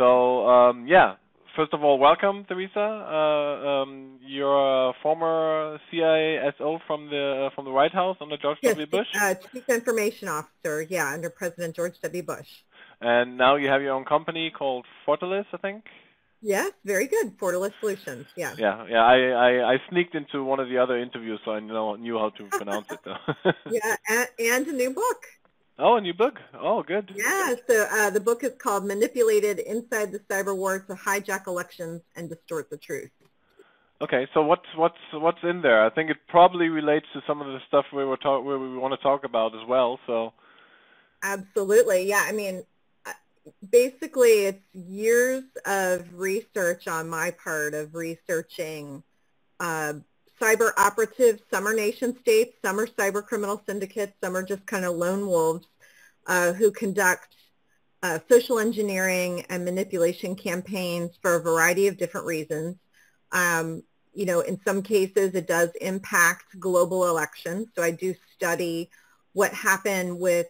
Yeah. First of all, welcome, Theresa. You're a former CISO from the White House under George W. Bush. Chief Information Officer, under President George W. Bush. And now you have your own company called Fortalice, I think. Yes, very good. Fortalice Solutions, yeah. Yeah. I sneaked into one of the other interviews, so I knew how to pronounce it, though. Yeah, and a new book. Oh, a new book. Oh, good. Yeah, so the book is called Manipulated Inside the Cyber War to Hijack Elections and Distort the Truth. Okay, so what's in there? I think it probably relates to some of the stuff we want to talk about as well. So. Absolutely, yeah. I mean, basically, it's years of research on my part of researching cyber operatives. Some are nation states, some are cyber criminal syndicates, some are just kind of lone wolves who conduct social engineering and manipulation campaigns for a variety of different reasons. In some cases, it does impact global elections. So I do study what happened with,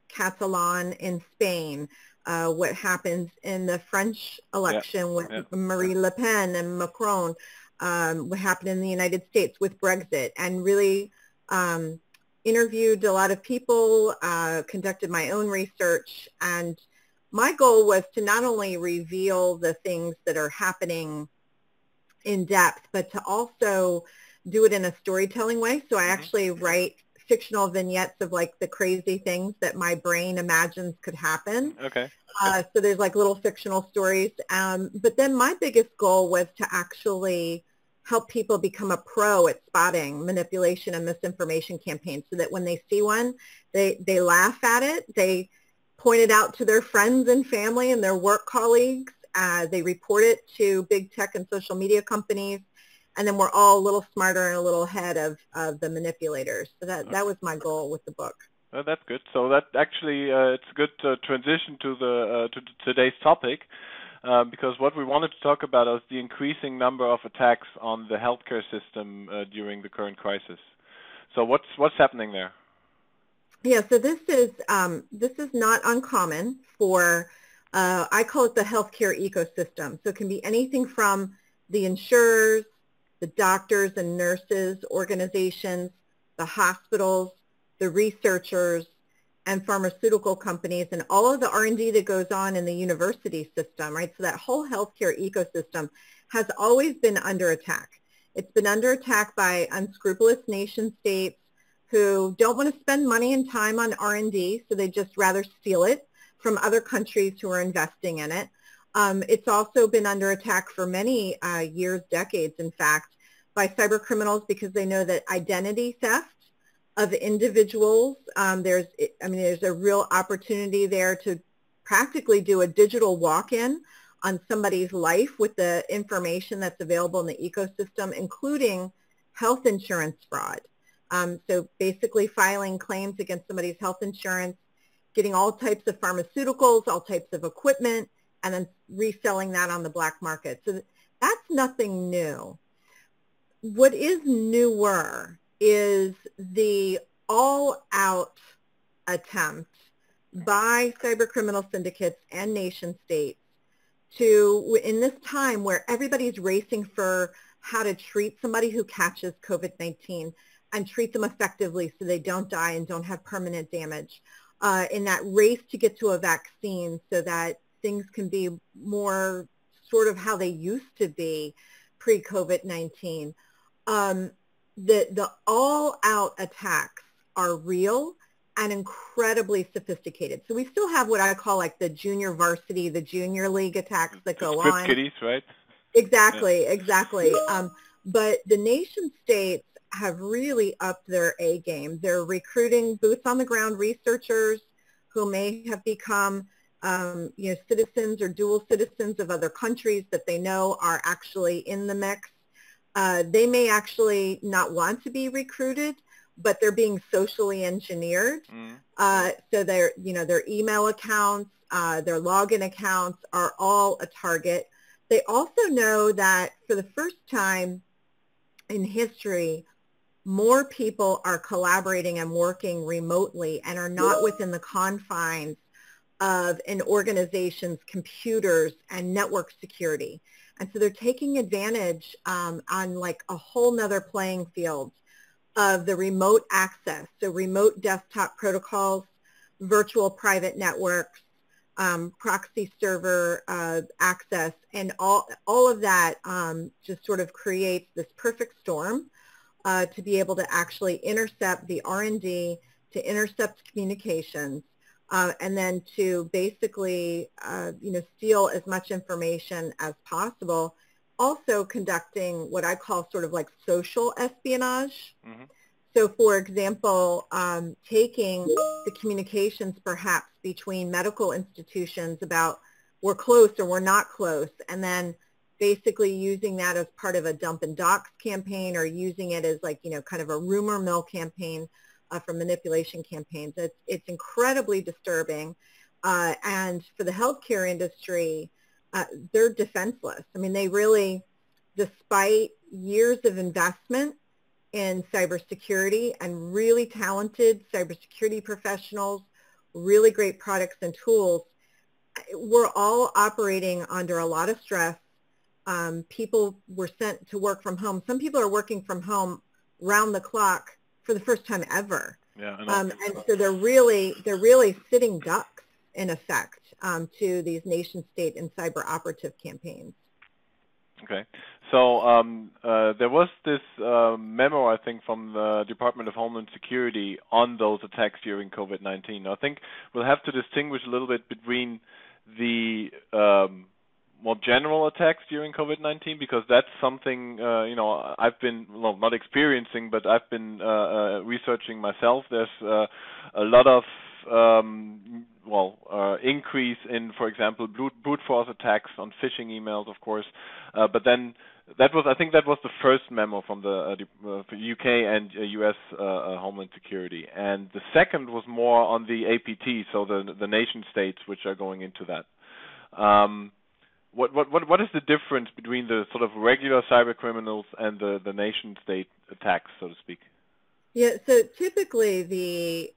Catalan in Spain, what happens in the French election with Marine Le Pen and Macron, what happened in the United States with Brexit, and really interviewed a lot of people, conducted my own research, and my goal was to not only reveal the things that are happening in depth, but to also do it in a storytelling way. So I actually write fictional vignettes of like the crazy things that my brain imagines could happen. Okay. So there's like little fictional stories. But then my biggest goal was to actually help people become a pro at spotting manipulation and misinformation campaigns so that when they see one, they laugh at it. They point it out to their friends and family and their work colleagues. They report it to big tech and social media companies. And then we're all a little smarter and a little ahead of the manipulators. So that was my goal with the book. Well, that's good. So that actually it's a good transition to today's topic, because what we wanted to talk about is the increasing number of attacks on the healthcare system during the current crisis. So what's happening there? Yeah. So this is not uncommon for I call it the healthcare ecosystem. So it can be anything from the insurers, the doctors and nurses organizations, the hospitals, the researchers, and pharmaceutical companies, and all of the R&D that goes on in the university system, right? So that whole healthcare ecosystem has always been under attack. It's been under attack by unscrupulous nation states who don't want to spend money and time on R&D, so they just rather steal it from other countries who are investing in it. It's also been under attack for many years, decades, in fact, by cyber criminals because they know that identity theft of individuals, there's a real opportunity there to practically do a digital walk-in on somebody's life with the information that's available in the ecosystem, including health insurance fraud. So basically filing claims against somebody's health insurance, getting all types of pharmaceuticals, all types of equipment, and then reselling that on the black market. So that's nothing new. What is newer is the all-out attempt by cyber criminal syndicates and nation states to, in this time where everybody's racing for how to treat somebody who catches COVID-19 and treat them effectively so they don't die and don't have permanent damage, in that race to get to a vaccine so that things can be more sort of how they used to be pre-COVID-19. The all-out attacks are real and incredibly sophisticated. So we still have what I call like the junior varsity, the junior league attacks that go on. Kiddies, right? Exactly. But the nation states have really upped their A game. They're recruiting boots on the ground researchers who may have become citizens or dual citizens of other countries that they know are actually in the mix. They may actually not want to be recruited, but they're being socially engineered. So their email accounts, their login accounts are all a target. They also know that for the first time in history, more people are collaborating and working remotely and are not within the confines of an organization's computers and network security. And so they're taking advantage on like a whole nother playing field of the remote access, so remote desktop protocols, virtual private networks, proxy server access, and all of that just sort of creates this perfect storm to be able to actually intercept the R&D, to intercept communications, and then to basically steal as much information as possible. Also conducting what I call sort of like social espionage. Mm-hmm. So for example, taking the communications perhaps between medical institutions about we're close or we're not close, and then basically using that as part of a dump and dox campaign, or using it as like, kind of a rumor mill campaign for manipulation campaigns. It's incredibly disturbing. And for the healthcare industry, they're defenseless. I mean, they really, despite years of investment in cybersecurity and really talented cybersecurity professionals, really great products and tools, we're all operating under a lot of stress. People were sent to work from home. Some people are working from home round the clock for the first time ever. Yeah, I know. And so they're really sitting ducks in effect to these nation state and cyber operative campaigns. Okay. So there was this memo, I think, from the Department of Homeland Security on those attacks during COVID-19. I think we'll have to distinguish a little bit between the more general attacks during COVID-19, because that's something, I've been, well, not experiencing, but I've been researching myself. There's a lot of increase in, for example, brute force attacks on phishing emails, of course. But then I think that was the first memo from the UK and US Homeland Security, and the second was more on the APT, so the nation states which are going into that. What is the difference between the sort of regular cyber criminals and the nation state attacks, so to speak? Yeah, so typically the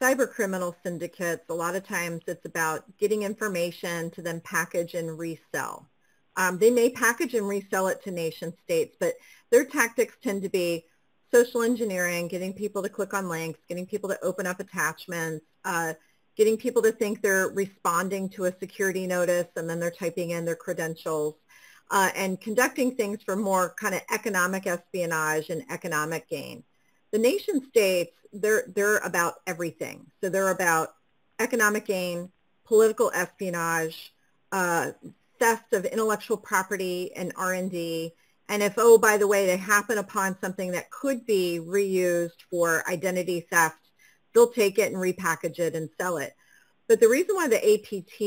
cyber criminal syndicates, a lot of times it's about getting information to then package and resell. They may package and resell it to nation states, but their tactics tend to be social engineering, getting people to click on links, getting people to open up attachments, getting people to think they're responding to a security notice, and then they're typing in their credentials, and conducting things for more kind of economic espionage and economic gain. The nation states, they're about everything. So they're about economic gain, political espionage, theft of intellectual property and R&D, and if, oh, by the way, they happen upon something that could be reused for identity theft, they'll take it and repackage it and sell it. But the reason why the APT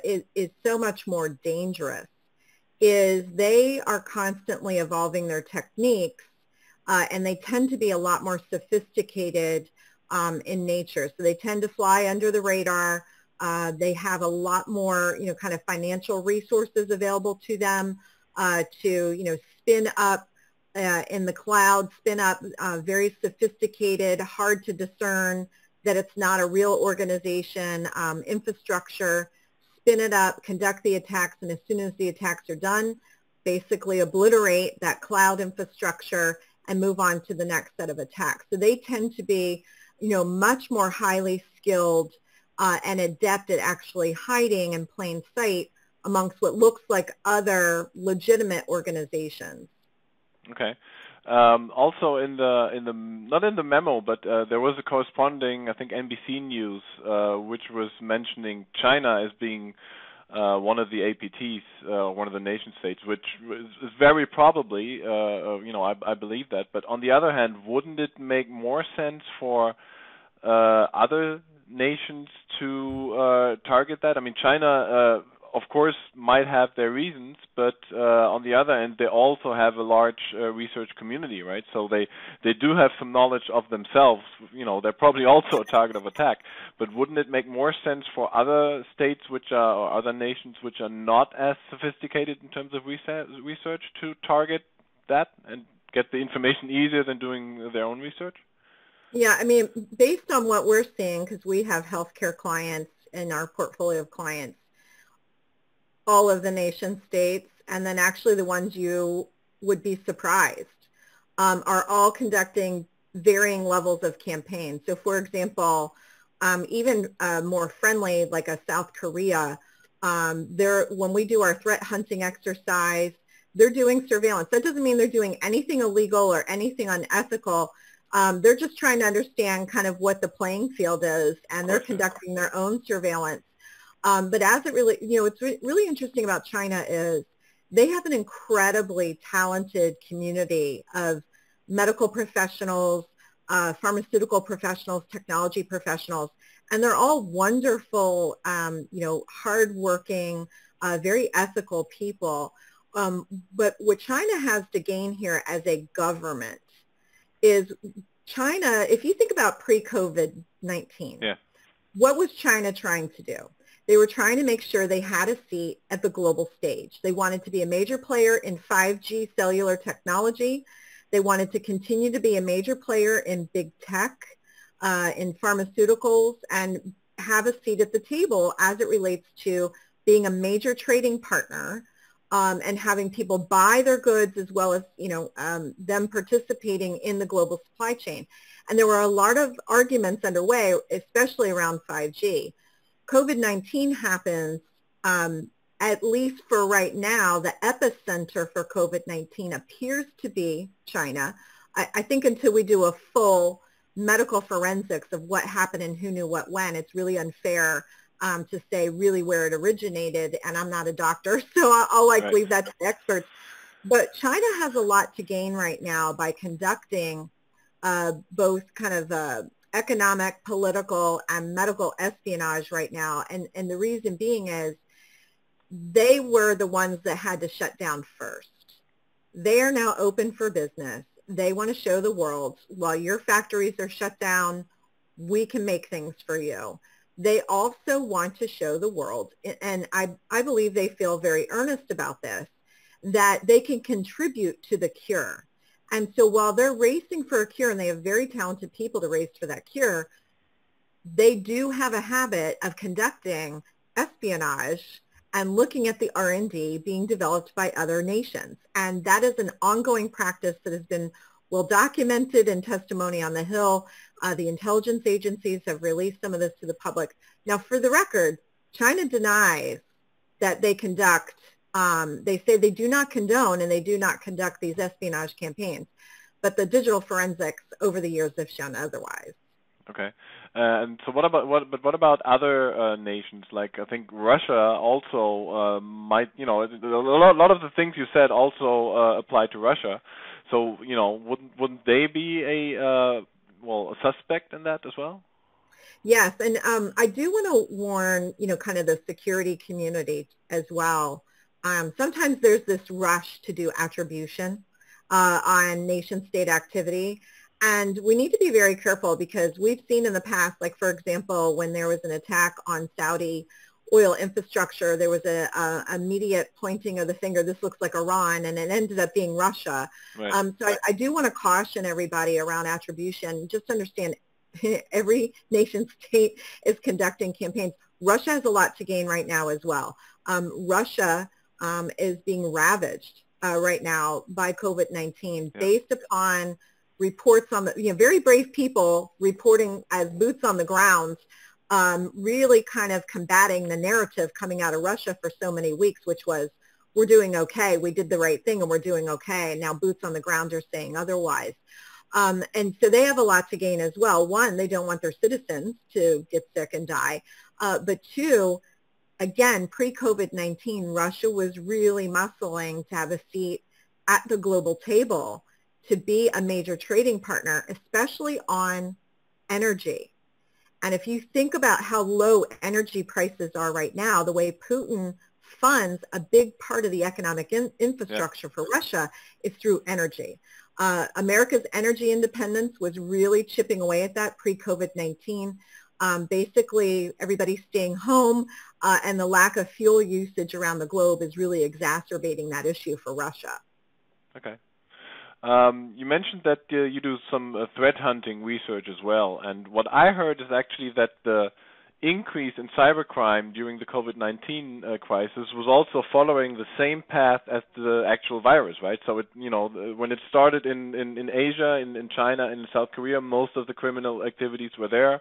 is so much more dangerous is they are constantly evolving their techniques, and they tend to be a lot more sophisticated in nature. So they tend to fly under the radar. They have a lot more, kind of financial resources available to them to, spin up in the cloud, spin up very sophisticated, hard to discern that it's not a real organization infrastructure, spin it up, conduct the attacks, and as soon as the attacks are done, basically obliterate that cloud infrastructure and move on to the next set of attacks. So they tend to be, much more highly skilled and adept at actually hiding in plain sight amongst what looks like other legitimate organizations. Okay. Also in the not in the memo, but there was a corresponding, I think, NBC News, which was mentioning China as being one of the APTs, one of the nation states, which is very probably, I believe that. But on the other hand, wouldn't it make more sense for other nations to target that? I mean, China, of course, might have their reasons, but on the other end, they also have a large research community, right? So they do have some knowledge of themselves. They're probably also a target of attack. But wouldn't it make more sense for other states or other nations which are not as sophisticated in terms of research to target that and get the information easier than doing their own research? Yeah, I mean, based on what we're seeing, because we have healthcare clients in our portfolio of clients, all of the nation states, and then actually the ones you would be surprised, are all conducting varying levels of campaigns. So for example, even more friendly, like a South Korea, when we do our threat hunting exercise, they're doing surveillance. That doesn't mean they're doing anything illegal or anything unethical. They're just trying to understand kind of what the playing field is, and they're conducting their own surveillance. But as it really, what's really interesting about China is they have an incredibly talented community of medical professionals, pharmaceutical professionals, technology professionals, and they're all wonderful, hardworking, very ethical people. But what China has to gain here as a government is China, if you think about pre-COVID-19, what was China trying to do? They were trying to make sure they had a seat at the global stage. They wanted to be a major player in 5G cellular technology. They wanted to continue to be a major player in big tech, in pharmaceuticals, and have a seat at the table as it relates to being a major trading partner, and having people buy their goods, as well as, them participating in the global supply chain. And there were a lot of arguments underway, especially around 5G. COVID-19 happens, at least for right now, the epicenter for COVID-19 appears to be China. I think until we do a full medical forensics of what happened and who knew what when, it's really unfair to say really where it originated, and I'm not a doctor, so I'll leave that to the experts. But China has a lot to gain right now by conducting both kind of economic, political, and medical espionage right now. And the reason being is they were the ones that had to shut down first. They are now open for business. They want to show the world, while your factories are shut down, we can make things for you. They also want to show the world, and I believe they feel very earnest about this, that they can contribute to the cure. And so while they're racing for a cure, and they have very talented people to race for that cure, they do have a habit of conducting espionage and looking at the R&D being developed by other nations. And that is an ongoing practice that has been well documented in testimony on the Hill. The intelligence agencies have released some of this to the public. Now, for the record, China denies that they conduct, they say they do not condone and they do not conduct these espionage campaigns. But the digital forensics over the years have shown otherwise. Okay. And so what about other nations? Like, I think Russia also might, a lot of the things you said also apply to Russia. So, wouldn't they be a suspect in that as well? Yes, and I do want to warn, kind of the security community as well. Sometimes there's this rush to do attribution on nation-state activity. And we need to be very careful, because we've seen in the past, like, for example, when there was an attack on Saudi oil infrastructure, there was a immediate pointing of the finger, this looks like Iran, and it ended up being Russia. Right. So I do want to caution everybody around attribution. Just understand, every nation state is conducting campaigns. Russia has a lot to gain right now as well. Russia is being ravaged right now by COVID-19, based upon reports on the, very brave people reporting as boots on the ground, really kind of combating the narrative coming out of Russia for so many weeks, which was, we're doing okay, we did the right thing, and we're doing okay. And now boots on the ground are saying otherwise. And so they have a lot to gain as well. One, they don't want their citizens to get sick and die. But two, again, pre-COVID-19, Russia was really muscling to have a seat at the global table, to be a major trading partner, especially on energy. And if you think about how low energy prices are right now, the way Putin funds a big part of the economic infrastructure for Russia is through energy. America's energy independence was really chipping away at that pre-COVID-19. Basically, everybody's staying home, and the lack of fuel usage around the globe is really exacerbating that issue for Russia. Okay. You mentioned that you do some threat hunting research as well, and what I heard is actually that the increase in cybercrime during the COVID-19 crisis was also following the same path as the actual virus, right? So it, when it started in Asia, in China, in South Korea, most of the criminal activities were there.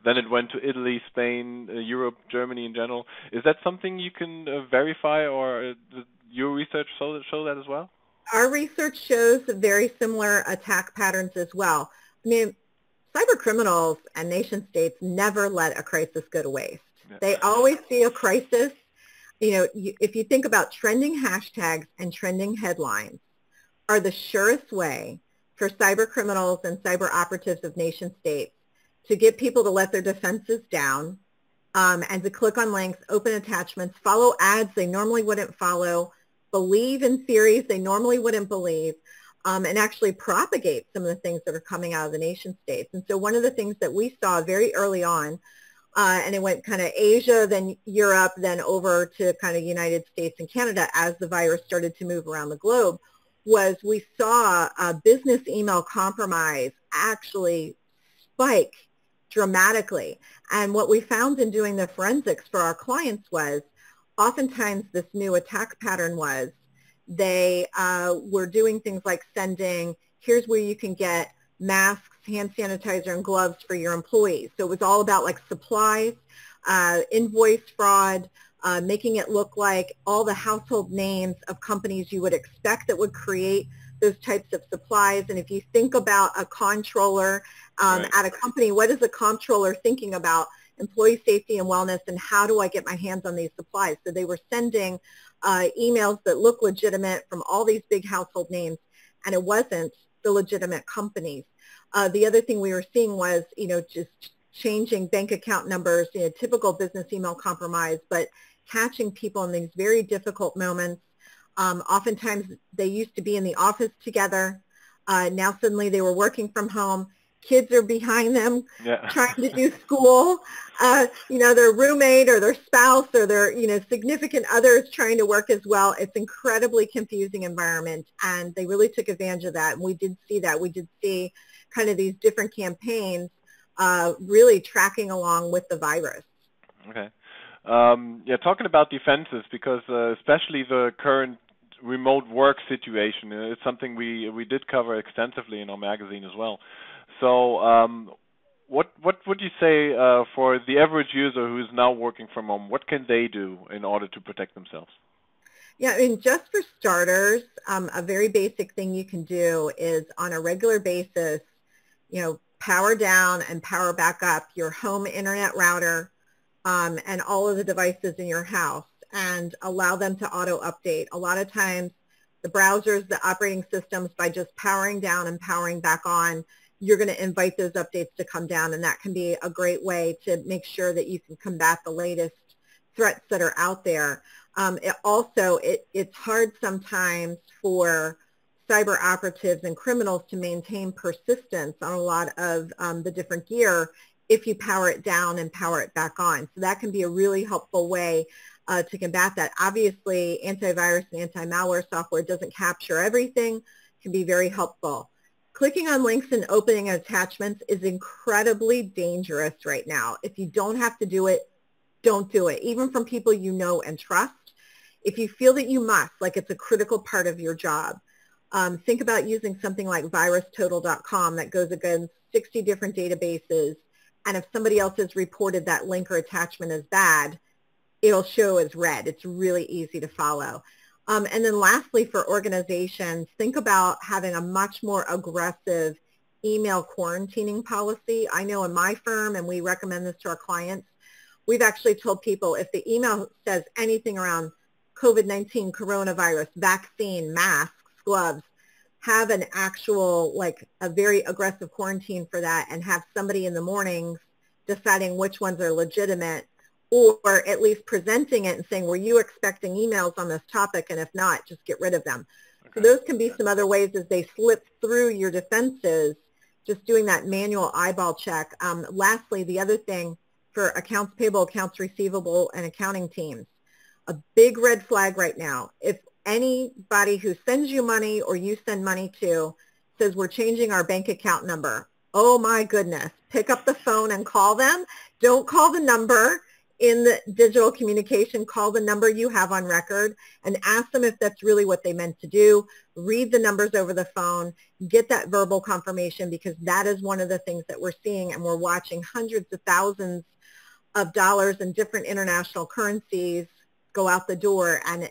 Then it went to Italy, Spain, Europe, Germany in general. Is that something you can verify, or did your research show that as well? Our research shows very similar attack patterns as well. I mean, cyber criminals and nation states never let a crisis go to waste. Yeah. They always see a crisis. If you think about trending hashtags and trending headlines are the surest way for cyber criminals and cyber operatives of nation states to get people to let their defenses down and to click on links, open attachments, follow ads they normally wouldn't follow, believe in theories they normally wouldn't believe, and actually propagate some of the things that are coming out of the nation states. And so one of the things that we saw very early on, and it went kind of Asia, then Europe, then over to kind of United States and Canada as the virus started to move around the globe, was we saw business email compromise actually spike dramatically. And what we found in doing the forensics for our clients was oftentimes this new attack pattern was they were doing things like sending, here's where you can get masks, hand sanitizer, and gloves for your employees. So it was all about like supplies, invoice fraud, making it look like all the household names of companies you would expect that would create those types of supplies. And if you think about a comptroller at a company, what is a comptroller thinking about? Employee safety and wellness, and how do I get my hands on these supplies? So they were sending emails that look legitimate from all these big household names, and it wasn't the legitimate companies. The other thing we were seeing was, just changing bank account numbers, typical business email compromise, but catching people in these very difficult moments. Oftentimes they used to be in the office together. Now suddenly they were working from home. Kids are behind them trying to do school. Their roommate or their spouse or their, significant others trying to work as well. It's incredibly confusing environment, and they really took advantage of that. And we did see that. We did see kind of these different campaigns really tracking along with the virus. Okay. Talking about defenses, because especially the current remote work situation, it's something we did cover extensively in our magazine as well. So what would you say for the average user who is now working from home, what can they do in order to protect themselves? Yeah, I mean, just for starters, a very basic thing you can do is on a regular basis, power down and power back up your home internet router and all of the devices in your house, and allow them to auto-update. A lot of times the browsers, the operating systems, by just powering down and powering back on, you're going to invite those updates to come down, and that can be a great way to make sure that you can combat the latest threats that are out there. It's hard sometimes for cyber operatives and criminals to maintain persistence on a lot of the different gear if you power it down and power it back on. So that can be a really helpful way to combat that. Obviously, antivirus and anti-malware software doesn't capture everything, can be very helpful. Clicking on links and opening attachments is incredibly dangerous right now. If you don't have to do it, don't do it, even from people you know and trust. If you feel that you must, like it's a critical part of your job, think about using something like virustotal.com that goes against 60 different databases, and if somebody else has reported that link or attachment as bad, it'll show as red. It's really easy to follow. And then lastly, for organizations, think about having a much more aggressive email quarantining policy. I know in my firm, and we recommend this to our clients, we've actually told people if the email says anything around COVID-19, coronavirus, vaccine, masks, gloves, have an actual, like a very aggressive quarantine for that, and have somebody in the mornings deciding which ones are legitimate, or at least presenting it and saying, were you expecting emails on this topic? And if not, just get rid of them. Okay. So those can be some other ways as they slip through your defenses, just doing that manual eyeball check. Lastly, the other thing for accounts payable, accounts receivable, and accounting teams, a big red flag right now. If anybody who sends you money or you send money to says we're changing our bank account number. Oh my goodness, pick up the phone and call them. Don't call the number in the digital communication, call the number you have on record and ask them if that's really what they meant to do. Read the numbers over the phone, get that verbal confirmation, because that is one of the things that we're seeing, and we're watching hundreds of thousands of dollars in different international currencies go out the door. And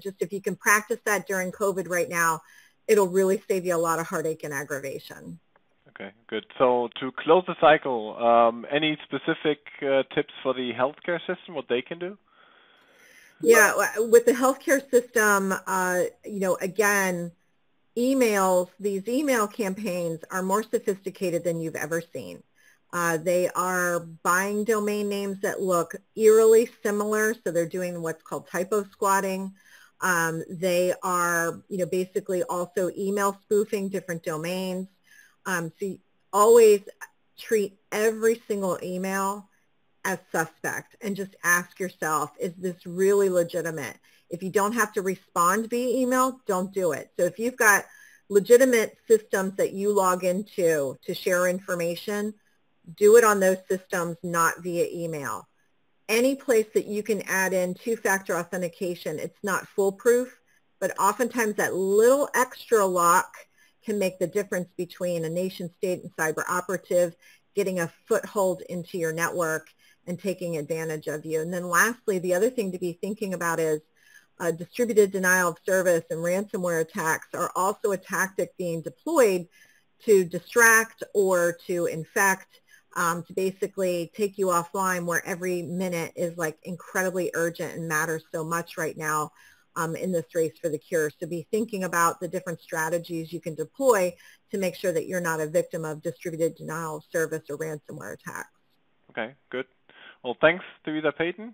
just if you can practice that during COVID right now, it'll really save you a lot of heartache and aggravation. Okay, good. So to close the cycle, any specific tips for the healthcare system, what they can do? Yeah, with the healthcare system, again, emails, these email campaigns are more sophisticated than you've ever seen. They are buying domain names that look eerily similar, so they're doing what's called typo squatting. They are, basically also email spoofing different domains. So you always treat every single email as suspect and just ask yourself, is this really legitimate? If you don't have to respond via email, don't do it. So if you've got legitimate systems that you log into to share information, do it on those systems, not via email. Any place that you can add in two-factor authentication, it's not foolproof, but oftentimes that little extra lock can make the difference between a nation state and cyber operative getting a foothold into your network and taking advantage of you. And then lastly, the other thing to be thinking about is distributed denial of service and ransomware attacks are also a tactic being deployed to distract or to infect, to basically take you offline, where every minute is like incredibly urgent and matters so much right now in this race for the cure. So be thinking about the different strategies you can deploy to make sure that you're not a victim of distributed denial of service or ransomware attacks. Okay, good. Well, thanks, Theresa Payton.